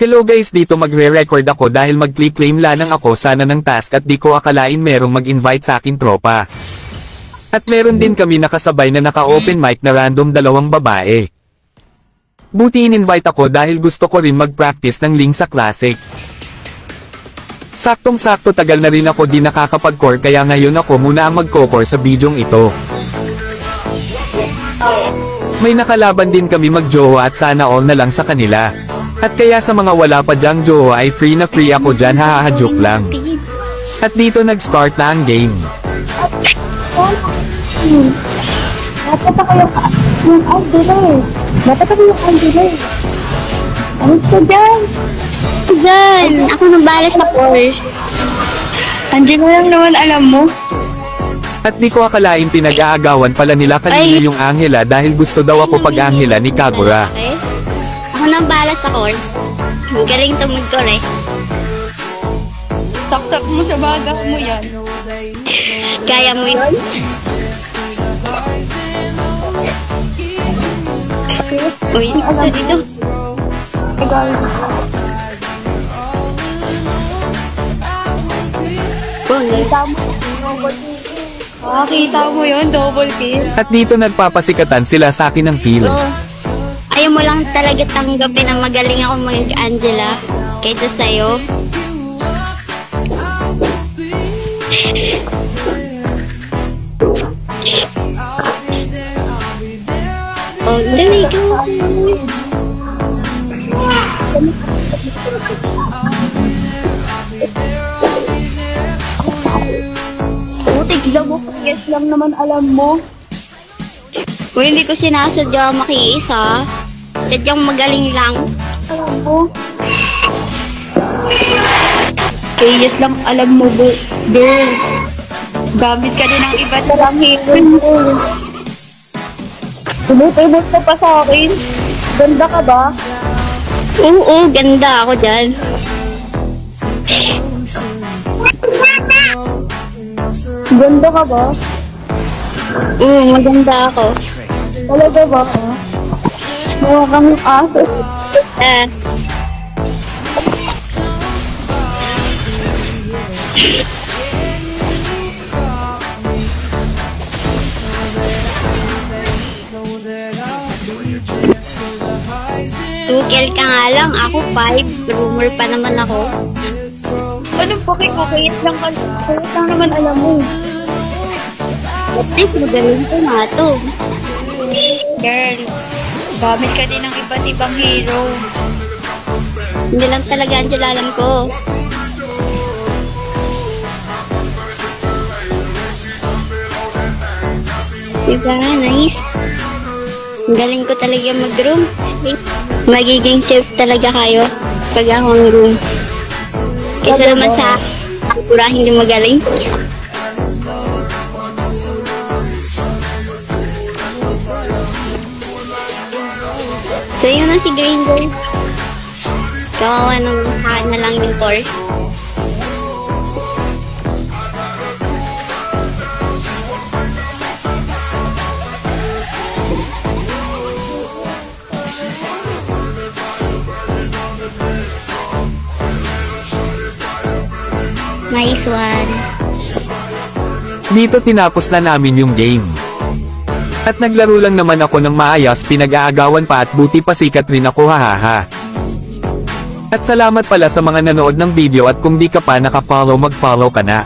Hello guys, dito magre-record ako dahil mag-claim lang ako sana ng task at di ko akalain merong mag-invite sa aking tropa. At meron din kami nakasabay na naka-open mic na random dalawang babae. Buti in-invite ako dahil gusto ko rin mag-practice ng Ling sa Classic. Saktong-sakto tagal na rin ako di nakakapag-core kaya ngayon ako muna ang mag-core sa bidyong ito. May nakalaban din kami mag-jowa at sana all na lang sa kanila. At kaya sa mga wala pa dyang jowa ay free na free ako dyan, haha-joke lang. At dito nag-start na ang game. Dapat ako yung Angela eh. Dapat ako yung Angela eh. Ano ka dyan? Diyan, ako nang balas na Paul. Angela lang naman alam mo. At di ko akalain pinag-aagawan pala nila kanina yung Angela dahil gusto daw ako pag-Angela ni Kagura. Okay? Ako nang balas na Paul. Ang galing tumugtol eh. Saksak mo sa baga mo yan. Kaya mo yun? Uy, dito. Kita mo yun, double kill. At dito nagpapasikatan sila sa akin ng kill. Ayaw mo lang talaga tanggapin na magaling ako mag-Angela kaysa sa'yo. Oh, dali ka. Tigla mo, yes lang naman alam mo. Kung hindi ko sinasadya makiisa, sadyang magaling lang. Alam mo. Yes lang alam mo, girl. Gamit ka din ng iba't ibang hero. Tumutubot ka pa sa akin. Ganda ka ba? Oo, ganda ako dyan. Ganda ka ba? Oo, maganda ako. Talaga ba? Mukha kang aso. Ah. Tukil ka nga lang, ako 5. Rumor pa naman ako. Anong pakikukuyit lang ka? Kuyit lang naman alam mo. At least magaling ko nga to. Girl, gamit ka din ng iba't ibang hero. Hindi lang talaga ang alam ko. Diba? Nice. Ang galing ko talaga mag-room. Magiging safe talaga kayo pag ako ang room. Kaysa naman sa pura hindi magaling. So yun na si Green Girl. Kawawa nung hahan na lang yung core. Nice one. Dito tinapos na namin yung game. At naglaro lang naman ako ng maayos, pinag-aagawan pa at buti pa sikat rin ako, hahaha. At salamat pala sa mga nanood ng video at kung di ka pa naka-follow mag-follow ka na.